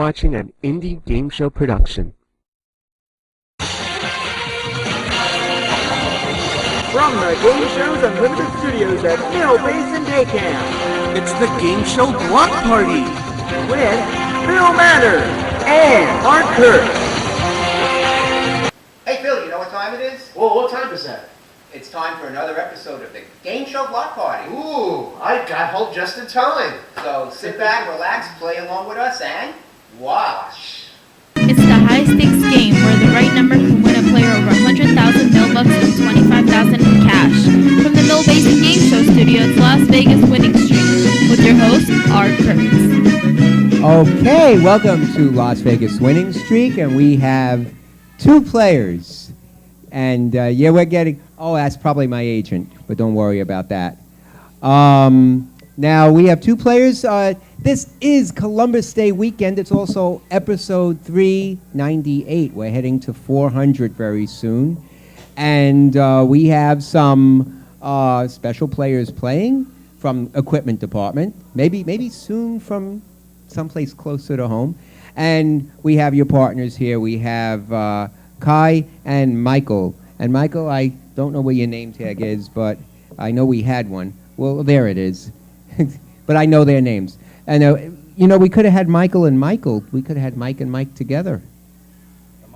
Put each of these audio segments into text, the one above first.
watching an indie game show production. From the Game Shows Unlimited Studios at Mill Basin Day Camp, it's the Game Show Block Party with Bill Manor and Mark Kurtz. Hey Phil, you know what time it is? Well, what time is that? It's time for another episode of the Game Show Block Party. Ooh, I got home just in time. So sit back, relax, play along with us, and watch. It's the high-stakes game where the right number can win a player over 100,000 Millbucks and 25,000 in cash. From the Mill Basin Game Show studio, it's Las Vegas Winning Streak with your host, Art Kurtz. Okay, welcome to Las Vegas Winning Streak, and we have two players. And yeah, we're getting... Oh, that's probably my agent, but don't worry about that. Now, we have two players. This is Columbus Day weekend. It's also episode 398. We're heading to 400 very soon. And we have some special players playing from equipment department. Maybe soon from someplace closer to home. And we have your partners here. We have Kai and Michael. And Michael, I don't know where your name tag is, but I know we had one. Well, there it is. But I know their names. And, you know, we could have had Michael and Michael. We could have had Mike and Mike together.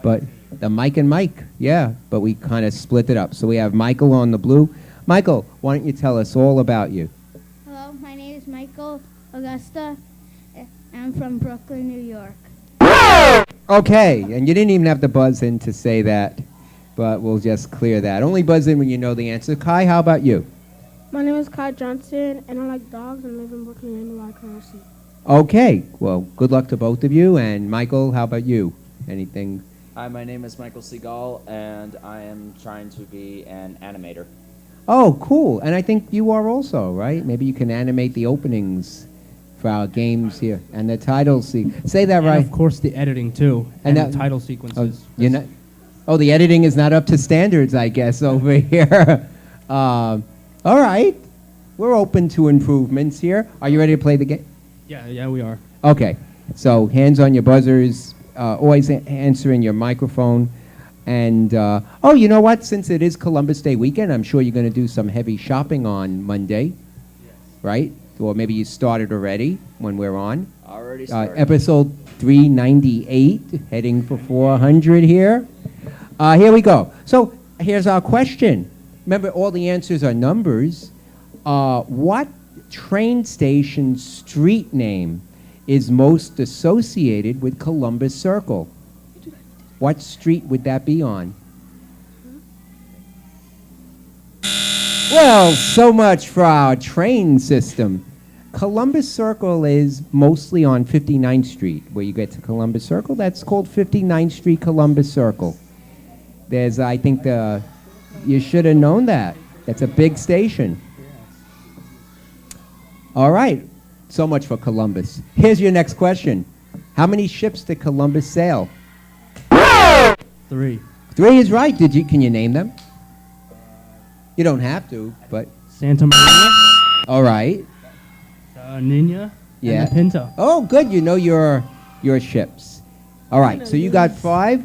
But the Mike and Mike, yeah. But we kind of split it up. So we have Michael on the blue. Michael, why don't you tell us all about you? Hello, my name is Michael Augusta. I'm from Brooklyn, New York. Okay, and you didn't even have to buzz in to say that. But we'll just clear that. Only buzz in when you know the answer. Kai, how about you? My name is Kai Johnson, and I like dogs and live in Brooklyn and like Currency. Okay, well, good luck to both of you. And Michael, how about you? Anything? Hi, my name is Michael Segal, and I am trying to be an animator. Oh, cool. And I think you are also, right? Maybe you can animate the openings for our games here. And the title say that right. And of course, the editing, too. And the title sequences. The editing is not up to standards, I guess, over here. All right. We're open to improvements here. Are you ready to play the game? Yeah, we are. Okay. So hands on your buzzers. Always answer in your microphone. And, oh, you know what? Since it is Columbus Day weekend, I'm sure you're going to do some heavy shopping on Monday. Yes. Right? Or maybe you started already when we're on. Already started. Episode 398, heading for 400 here. Here we go. So here's our question. Remember, all the answers are numbers. What train station street name is most associated with Columbus Circle? What street would that be on? Well, so much for our train system. Columbus Circle is mostly on 59th Street. Where you get to Columbus Circle, that's called 59th Street Columbus Circle. There's, I think, you should have known that. That's a big station. All right. So much for Columbus. Here's your next question. How many ships did Columbus sail? 3. 3 is right. Can you name them? You don't have to, but... Santa Maria. All right. Nina. Yeah. And the Pinto. Oh, good. You know your ships. All right. So you got 5.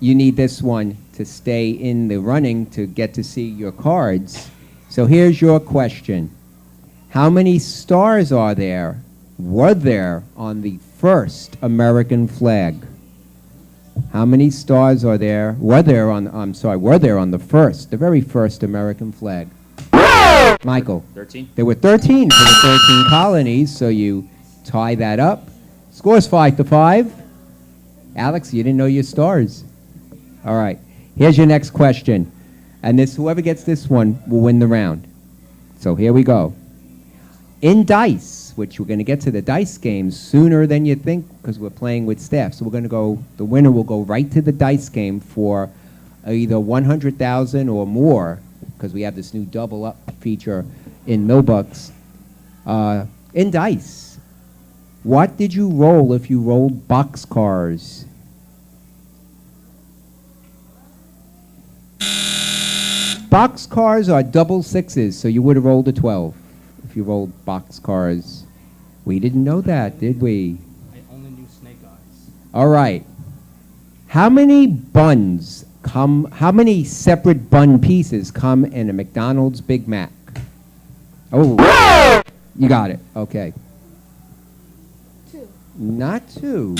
You need this one to stay in the running to get to see your cards. So here's your question. How many stars were there on the first American flag? How many stars were there on the very first American flag? Michael. 13. There were 13 for the 13 colonies, so you tie that up. Score's 5-5. Alex, you didn't know your stars. All right. Here's your next question. And whoever gets this one will win the round. So here we go. In dice, which we're going to get to the dice games sooner than you think because we're playing with staff. So the winner will go right to the dice game for either 100,000 or more because we have this new double up feature in Millbucks. In dice, what did you roll if you rolled boxcars? Boxcars are double 6s, so you would have rolled a 12 if you rolled boxcars. We didn't know that, did we? I only knew snake All right. How many how many separate bun pieces come in a McDonald's Big Mac? Oh, you got it. Okay. 2. Not 2.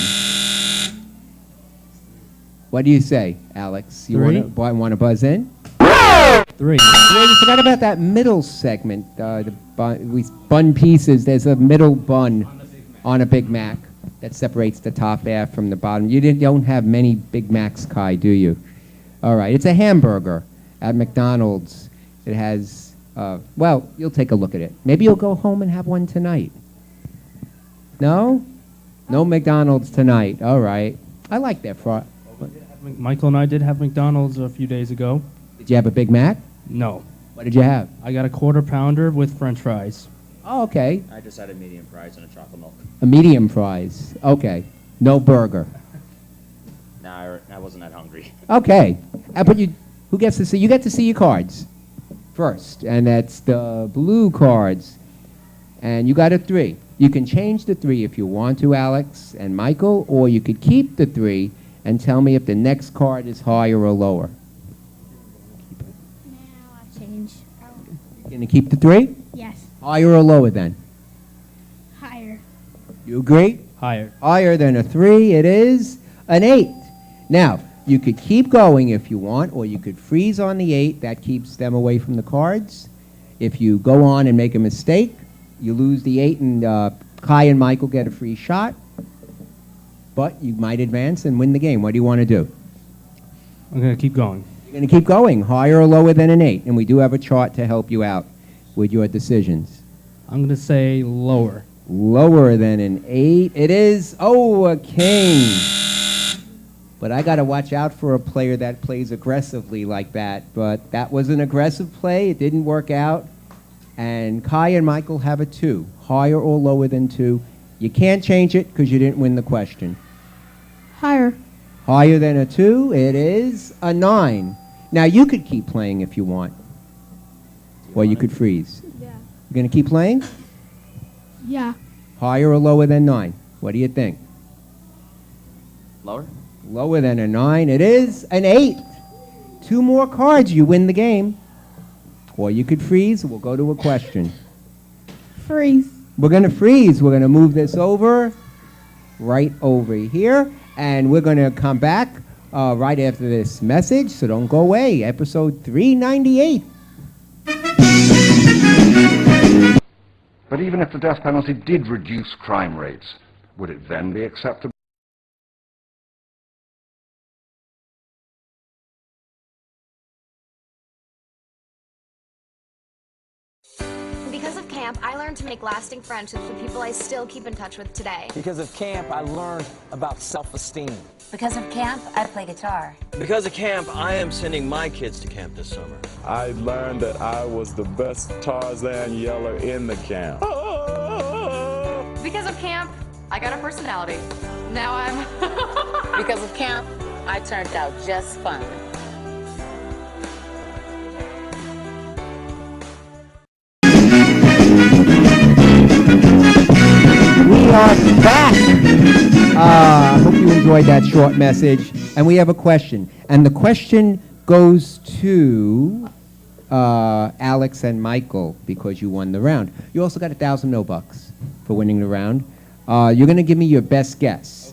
What do you say, Alex? You 3. want to buzz in? 3. Yeah, you forgot about that middle segment. The bun pieces. There's a middle bun on a Big Mac that separates the top half from the bottom. You don't have many Big Macs, Kai, do you? All right. It's a hamburger at McDonald's. It has, well, you'll take a look at it. Maybe you'll go home and have one tonight. No? No McDonald's tonight. All right. I like that. Michael and I did have McDonald's a few days ago. Did you have a Big Mac? No. What did you have? I got a quarter pounder with French fries. Oh, okay. I just had a medium fries and a chocolate milk. A medium fries. Okay. No burger. No, I wasn't that hungry. Okay. But who gets to see? You get to see your cards first, and that's the blue cards. And you got a 3. You can change the 3 if you want to, Alex and Michael, or you could keep the 3 and tell me if the next card is higher or lower. Now I'll change. You're going to keep the 3? Yes. Higher or lower then? Higher. You agree? Higher. Higher than a 3, it is an 8. Now, you could keep going if you want, or you could freeze on the 8. That keeps them away from the cards. If you go on and make a mistake, you lose the 8, and Kai and Michael get a free shot. But you might advance and win the game. What do you want to do? I'm going to keep going. You're going to keep going, higher or lower than an 8. And we do have a chart to help you out with your decisions. I'm going to say lower. Lower than an 8. It is, a king. But I got to watch out for a player that plays aggressively like that. But that was an aggressive play. It didn't work out. And Kai and Michael have a 2. Higher or lower than 2. You can't change it because you didn't win the question. Higher. Higher than a 2. It is a 9. Now, you could keep playing if you want. Or you could freeze. Yeah. You going to keep playing? Yeah. Higher or lower than 9? What do you think? Lower? Lower than a 9. It is an 8. 2 more cards, you win the game. Or you could freeze. We'll go to a question. Freeze. We're going to freeze. We're going to move this over, right over here. And we're going to come back right after this message. So don't go away. Episode 398. But even if the death penalty did reduce crime rates, would it then be acceptable? Because of camp, I learned to make lasting friendships with people I still keep in touch with today. Because of camp, I learned about self-esteem. Because of camp, I play guitar. Because of camp, I am sending my kids to camp this summer. I learned that I was the best Tarzan yeller in the camp. Because of camp, I got a personality. Now I'm... Because of camp, I turned out just fine. We are back. I hope you enjoyed that short message. And we have a question. And the question goes to Alex and Michael because you won the round. You also got 1,000 $1,000 for winning the round. You're going to give me your best guess.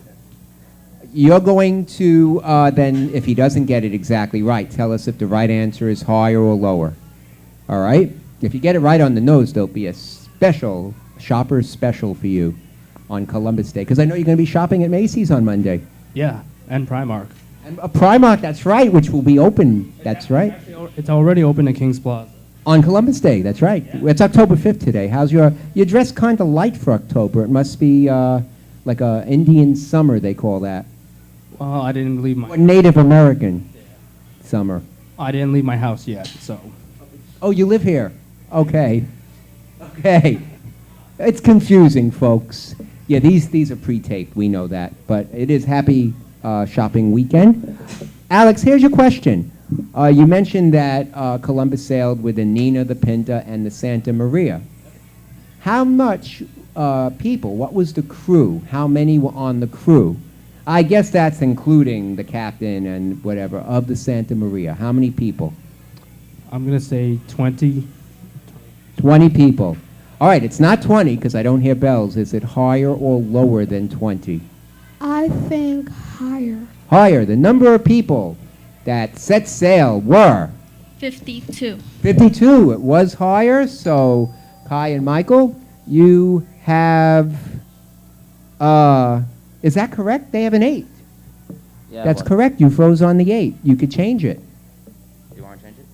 You're going to then, if he doesn't get it exactly right, tell us if the right answer is higher or lower. All right? If you get it right on the nose, there'll be a special, shopper's special for you on Columbus Day. Because I know you're going to be shopping at Macy's on Monday. Yeah, and Primark. And Primark, that's right, which will be open. That's right. It's already open at King's Plaza. On Columbus Day, that's right. Yeah. It's October 5th today. How's your dress kind of light for October? It must be like a Indian summer, they call that. Well, I didn't leave my... Or Native American summer. I didn't leave my house yet, so... Oh, you live here? Okay. Okay. It's confusing, folks. Yeah, these are pre-taped. We know that. But it is happy shopping weekend. Alex, here's your question. You mentioned that Columbus sailed with the Nina, the Pinta, and the Santa Maria. How much people, what was the crew? How many were on the crew? I guess that's including the captain and whatever of the Santa Maria. How many people? I'm going to say 20. 20 people. All right, it's not 20 because I don't hear bells. Is it higher or lower than 20? I think higher. Higher. The number of people that set sail were? 52. 52. It was higher, so Kai and Michael, you have, is that correct? They have an 8. Yeah, That's what? correct. You froze on the 8. You could change it. Do you want to change it?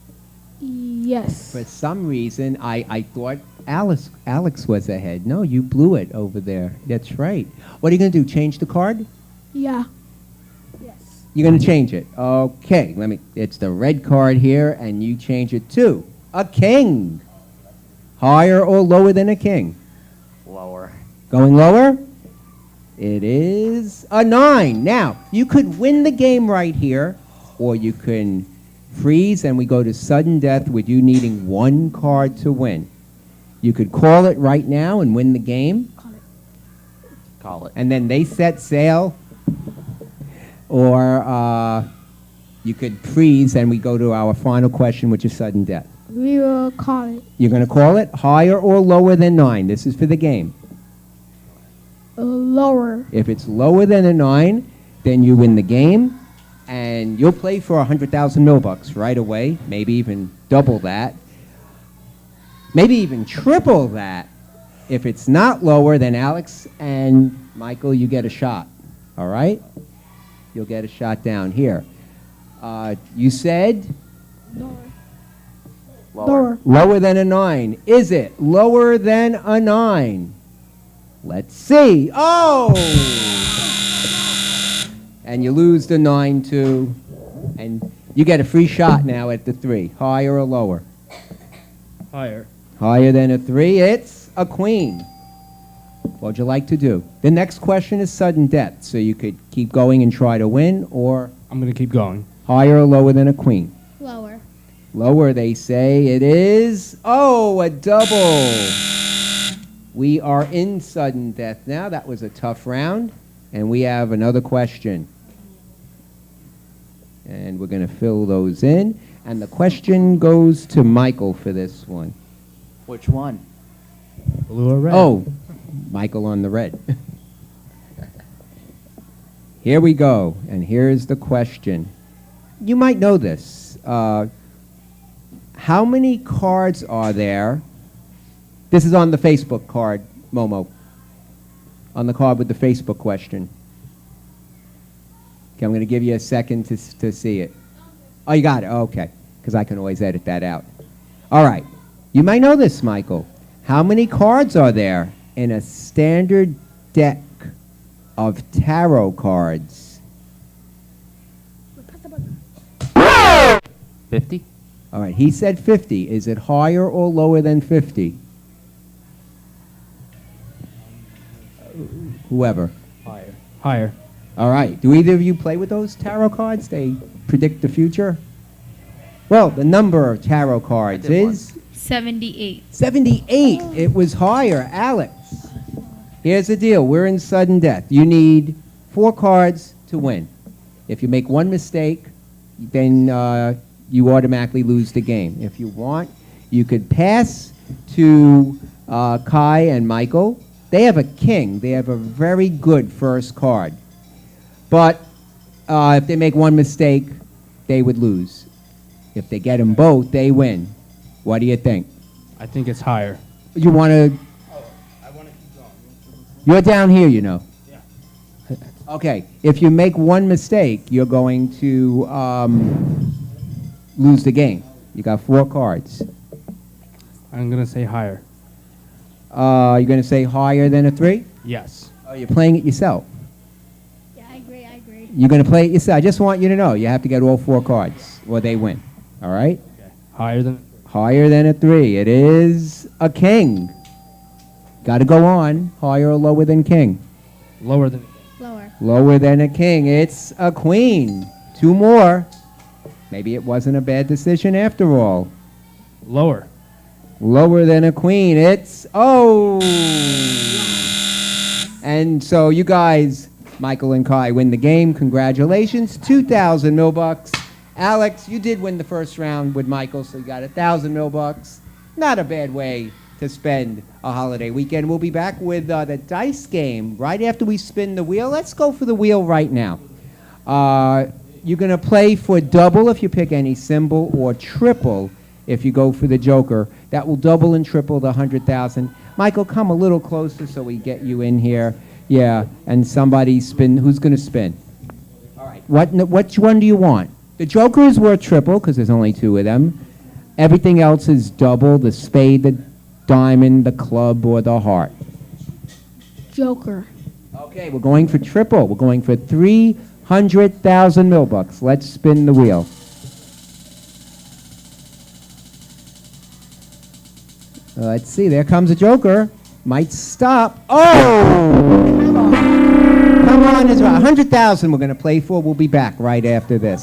Yes. For some reason, I thought Alex was ahead. No, you blew it over there. That's right. What are you going to do? Change the card? Yeah. You're going to change it. Okay, it's the red card here, and you change it to a king. Higher or lower than a king? Lower. Going lower? It is a 9. Now, you could win the game right here, or you can freeze and we go to sudden death with you needing 1 card to win. You could call it right now and win the game. Call it. And then they set sail. Or you could freeze and we go to our final question, which is sudden death. We will call it. You're going to call it higher or lower than 9. This is for the game. Lower. If it's lower than a 9, then you win the game. And you'll play for 100,000 Milbucks right away. Maybe even double that. Maybe even triple that. If it's not lower, then Alex and Michael, you get a shot. All right? You'll get a shot down here. You said? Lower. Lower than a 9. Is it lower than a 9? Let's see. Oh! And you lose the 9 too. And you get a free shot now at the 3. Higher or lower? Higher. Higher than a 3. It's a queen. What would you like to do? The next question is sudden death, so you could keep going and try to win, or... I'm going to keep going. Higher or lower than a queen? Lower. Lower, they say. It is... Oh, a double! We are in sudden death now. That was a tough round. And we have another question. And we're going to fill those in. And the question goes to Michael for this one. Which one? Blue or red? Oh, Michael on the red. Here we go, and here's the question. You might know this. How many cards are there? This is on the Facebook card, Momo. On the card with the Facebook question. Okay, I'm going to give you a second to see it. Oh, you got it. Oh, okay, because I can always edit that out. All right. You might know this, Michael. How many cards are there in a standard deck of tarot cards? 50? All right, he said 50. Is it higher or lower than 50? Whoever. Higher. Higher. All right. Do either of you play with those tarot cards? They predict the future? Well, the number of tarot cards is... 78. 78. It was higher. Alex. Here's the deal. We're in sudden death. You need 4 cards to win. If you make one mistake, then you automatically lose the game. If you want, you could pass to Kai and Michael. They have a king. They have a very good first card. But if they make one mistake, they would lose. If they get them both, they win. What do you think? I think it's higher. You want to... I want to keep going. You're down here, you know. Yeah. Okay. If you make one mistake, you're going to lose the game. You got 4 cards. I'm going to say higher. You're going to say higher than a 3? Yes. Oh, you're playing it yourself. Yeah, I agree. You're going to play it yourself. I just want you to know you have to get all 4 cards or they win. All right? Okay. Higher than... Higher than a 3. It is a king. Got to go on. Higher or lower than king? Lower than... Lower. Lower than a king. It's a queen. 2 more. Maybe it wasn't a bad decision after all. Lower. Lower than a queen. It's... Oh! And so you guys Michael and Kai win the game. Congratulations. 2,000 mil bucks. Alex, you did win the first round with Michael, so you got 1,000 mil bucks. Not a bad way to spend a holiday weekend. We'll be back with the dice game right after we spin the wheel. Let's go for the wheel right now. You're going to play for double if you pick any symbol, or triple if you go for the joker. That will double and triple the 100,000. Michael, come a little closer so we get you in here. Yeah, and somebody spin. Who's going to spin? All right. Which one do you want? The joker is worth triple because there's only 2 of them. Everything else is double: the spade, the diamond, the club, or the heart. Joker. Okay, we're going for triple. We're going for 300,000 mil bucks. Let's spin the wheel. Let's see. There comes a joker. Might stop. Oh! Come on, it's 100,000 we're going to play for. We'll be back right after this.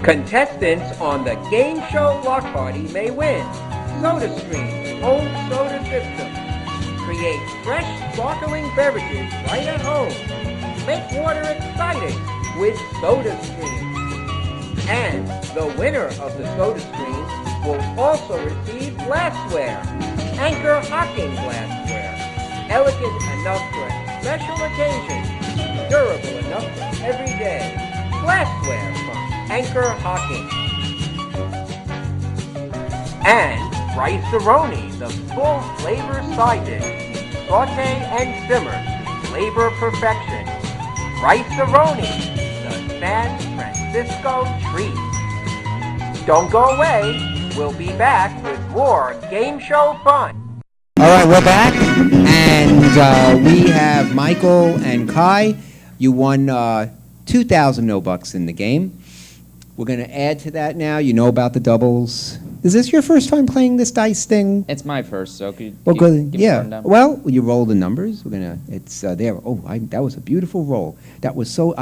Contestants on the game show block party may win SodaStream's home soda system. Create fresh, sparkling beverages right at home. Make water exciting with SodaStream. And the winner of the SodaStream will also receive glassware. Anchor Hocking glassware. Elegant enough for special occasions. Durable enough for every day. Glassware from Anchor Hocking. And Rice-A-Roni, the full flavor side dish. Saute and simmer to flavor perfection. Rice-A-Roni, the San Francisco treat. Don't go away. We'll be back with more game show fun. All right, we're back, and we have Michael and Kai. You won 2,000 mil bucks in the game. We're going to add to that now. You know about the doubles. Is this your first time playing this dice thing? It's my first, so could you Well, give me a rundown? Well, you roll the numbers. We're gonna. It's there. Oh, that was a beautiful roll. That was so.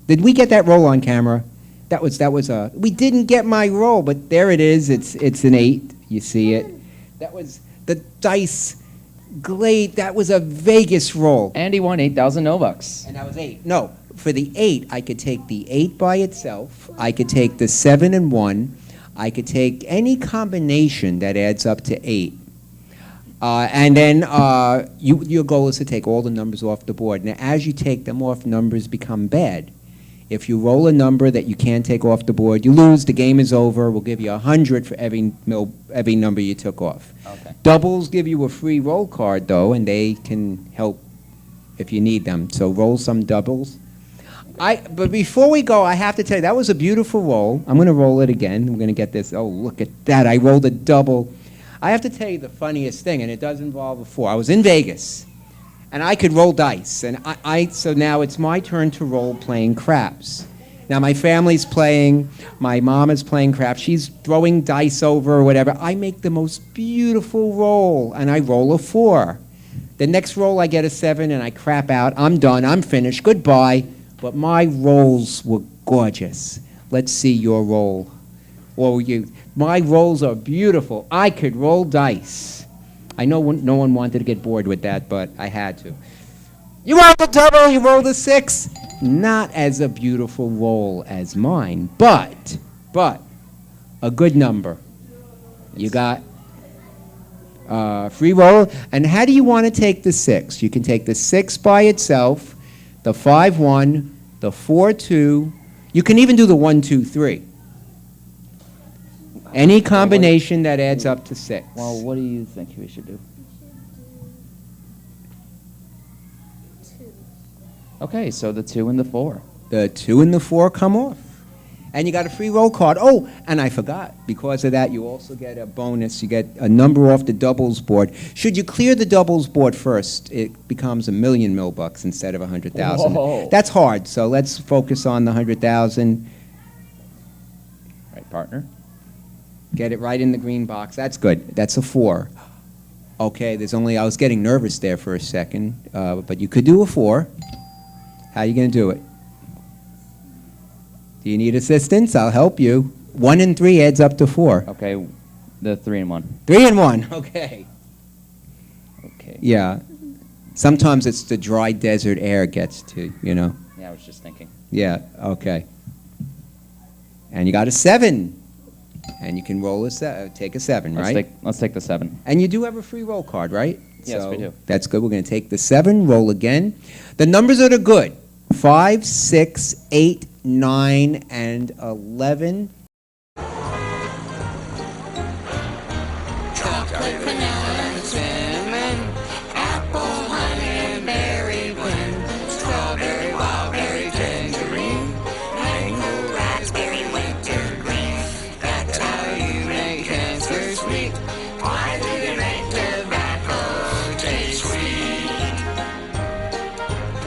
Did we get that roll on camera? That was a. We didn't get my roll, but there it is. It's an 8. You see it. That was the dice. Glade. That was a Vegas roll. And he won 8,000 mil bucks. And that was 8. No. For the 8, I could take the 8 by itself. I could take the 7 and 1. I could take any combination that adds up to 8. And then your goal is to take all the numbers off the board. Now, as you take them off, numbers become bad. If you roll a number that you can't take off the board, you lose. The game is over. We'll give you 100 for every number you took off. Okay. Doubles give you a free roll card, though, and they can help if you need them. So roll some doubles. But before we go, I have to tell you, that was a beautiful roll. I'm going to roll it again. I'm going to get this. Oh, look at that. I rolled a double. I have to tell you the funniest thing, and it does involve a 4. I was in Vegas, and I could roll dice. And so now it's my turn to roll playing craps. Now, my family's playing. My mom is playing craps. She's throwing dice over or whatever. I make the most beautiful roll, and I roll a 4. The next roll, I get a 7, and I crap out. I'm done. I'm finished. Goodbye. But my rolls were gorgeous. Let's see your roll. My rolls are beautiful. I could roll dice. I know no one wanted to get bored with that, but I had to. You rolled a double, you rolled a 6. Not as a beautiful roll as mine, but a good number. You got free roll. And how do you want to take the 6? You can take the 6 by itself, the 5-1, the 4-2. You can even do the 1-2-3. Any combination that adds up to 6. Well, what do you think we should do? 2. Okay, so the 2 and the 4. The 2 and the 4 come off. And you got a free roll card. Oh, and I forgot. Because of that, you also get a bonus. You get a number off the doubles board. Should you clear the doubles board first, it becomes $1,000,000 Millbucks instead of 100,000. Whoa. That's hard, so let's focus on the 100,000. Right, partner. Get it right in the green box. That's good. That's a 4. Okay, I was getting nervous there for a second, but you could do a 4. How are you going to do it? Do you need assistance? I'll help you. 1 and 3 adds up to 4. Okay, the 3 and 1. 3 and 1, okay. Okay. Yeah. Sometimes it's the dry desert air gets to, Yeah, I was just thinking. Yeah, okay. And you got a 7. And you can roll take a 7, right? Let's take the 7. And you do have a free roll card, right? Yes, we do. That's good. We're going to take the 7, roll again. The numbers that are good: 5, 6, 8, 9, and 11. Chocolate, vanilla, and cinnamon. Apple, honey, and berry blend. Strawberry, wildberry, tangerine. Mango, raspberry, wintergreen. That's how you make cancer sweet. Why do they make tobacco taste sweet?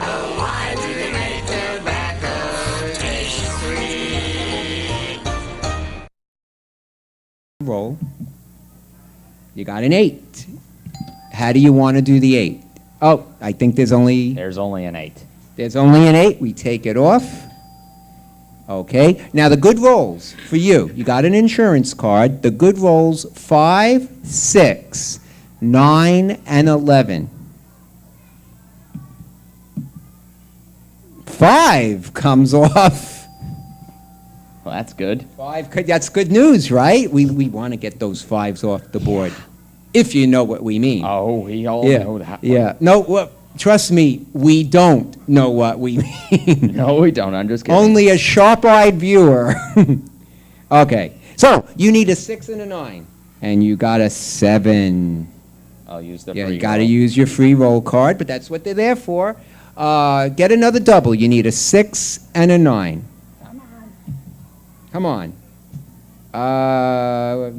Oh, why do they make tobacco taste sweet? Roll. You got an 8. How do you want to do the 8? Oh, I think there's only an 8. There's only an 8. We take it off. Okay. Now the good rolls for you. You got an insurance card. The good rolls: 5, 6, 9, and 11. 5 comes off. Well, that's good. 5. That's good news, right? We want to get those 5s off the board, if you know what we mean. Oh, we all know that. Yeah. No, well, trust me, we don't know what we mean. No, we don't. I'm just kidding. Only a sharp-eyed viewer. Okay. So you need a 6 and a 9, and you got a 7. I'll use the Yeah, free you got to roll. use your free roll card, but that's what they're there for. Get another double. You need a 6 and a 9. Come on.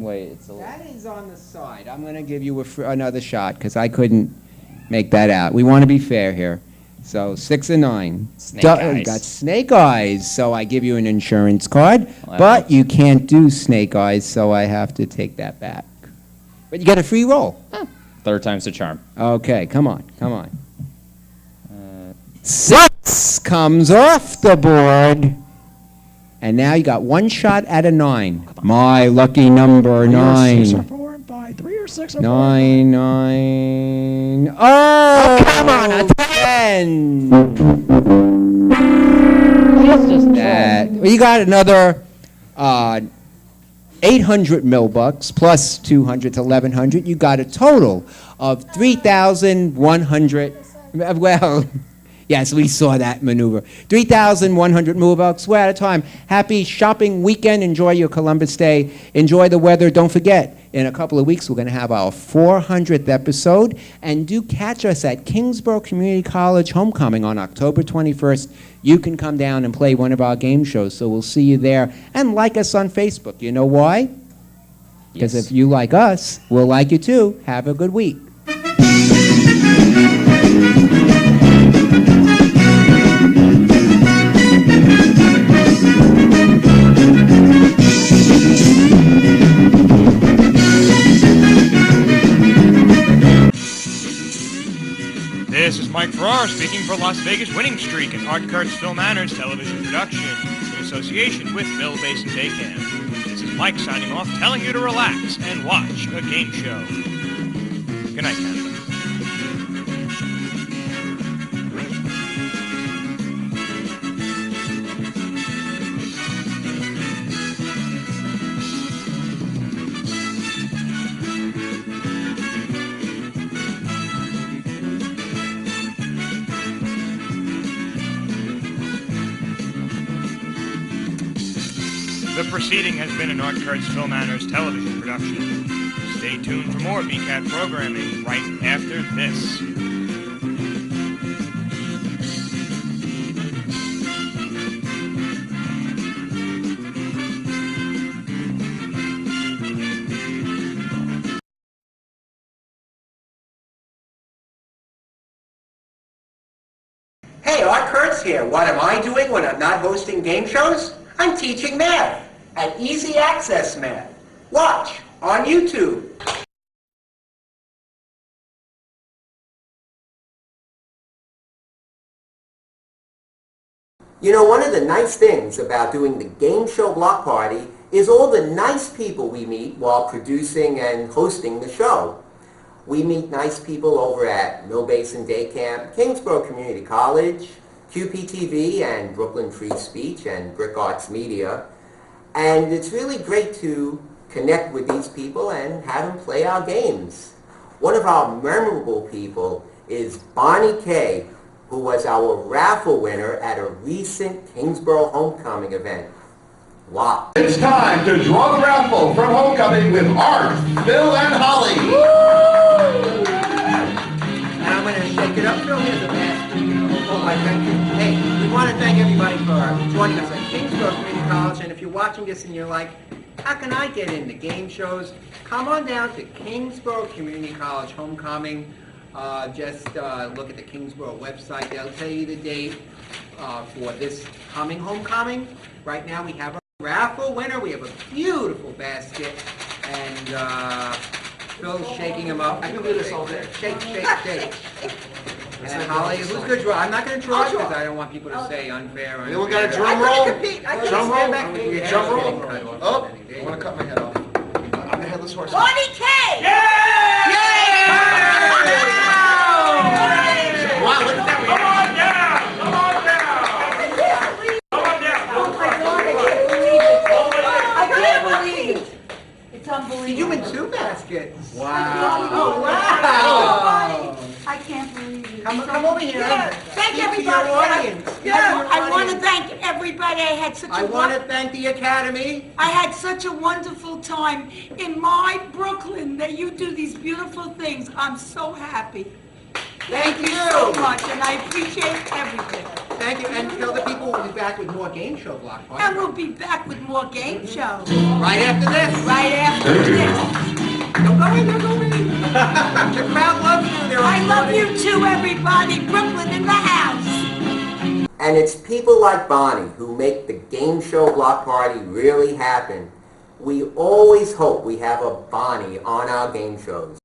Wait, it's a That is on the side. I'm going to give you another shot because I couldn't make that out. We want to be fair here. So 6 and 9. Snake eyes. You got snake eyes, so I give you an insurance card. Well, But you can't do snake eyes, so I have to take that back. But you get a free roll. Third time's the charm. Okay, come on. 6 comes off the board. And now you got one shot at a 9. My lucky number, 9. 6 or 4 and 5. 3 or 6 or 4. 9, 9. Oh, come on, a 10. That's just That. Well, you got another 800 Millbucks plus 200 to 1,100. You got a total of 3,100. Well. Yes, we saw that maneuver. 3,100 Millbucks. We're out of time. Happy shopping weekend. Enjoy your Columbus Day. Enjoy the weather. Don't forget, in a couple of weeks, we're going to have our 400th episode. And do catch us at Kingsborough Community College Homecoming on October 21st. You can come down and play one of our game shows, so we'll see you there. And like us on Facebook. You know why? Because if you like us, we'll like you too. Have a good week. This is Mike Farrar speaking for Las Vegas Winning Streak, an Art Kurtz Film Manners television production in association with Mill Basin Day Camp. This is Mike signing off, telling you to relax and watch a game show. Good night, Canada. The proceeding has been an Art Kurtz Film Manners television production. Stay tuned for more BCAT programming right after this. Hey, Art Kurtz here. What am I doing when I'm not hosting game shows? I'm teaching math, and easy access math. Watch on YouTube. You know, one of the nice things about doing the game show block party is all the nice people we meet while producing and hosting the show. We meet nice people over at Mill Basin Day Camp, Kingsborough Community College, QPTV and Brooklyn Free Speech and BRIC Arts Media. And it's really great to connect with these people and have them play our games. One of our memorable people is Bonnie Kay, who was our raffle winner at a recent Kingsborough homecoming event. Wow. It's time to draw the raffle from homecoming with Art, Phil, and Holly. Now I'm going to shake it up. Phil, here's a basket. Oh, my thank you. Hey, we want to thank everybody for joining us at Kingsborough Community College. And if you're watching this and you're like, how can I get into game shows? Come on down to Kingsborough Community College homecoming. Just look at the Kingsborough website. They'll tell you the date for this coming homecoming. Right now we have a raffle winner. We have a beautiful basket. And Phil's shaking them up. I can do this all day. Shake, shake, shake. And Holly, who's going to draw? I'm not going to draw because I don't want people to say unfair. Then we got a drum roll. Drum roll. Drum roll. Oh, I want to cut my head off. I'm the headless horse. Bonnie K! Yeah! Wow, look at that. Come on down! Come on down! Come on down! Oh my God, I can't believe it. It's unbelievable. You win 2 baskets. Wow. Oh, wow. I can't believe it. Come over here. Yeah. Thank Speak to everybody. your audience. Yeah, I want to thank everybody. I had such I want to thank the Academy. I had such a wonderful time in my Brooklyn that you do these beautiful things. I'm so happy. Thank you so much, and I appreciate everything. Thank you, and tell the people we'll be back with more game show block party. And we'll be back with more game shows. Right after this. Right after this. Don't go in, don't go in. The crowd loves you. I love you too, everybody. Brooklyn in the house. And it's people like Bonnie who make the game show block party really happen. We always hope we have a Bonnie on our game shows.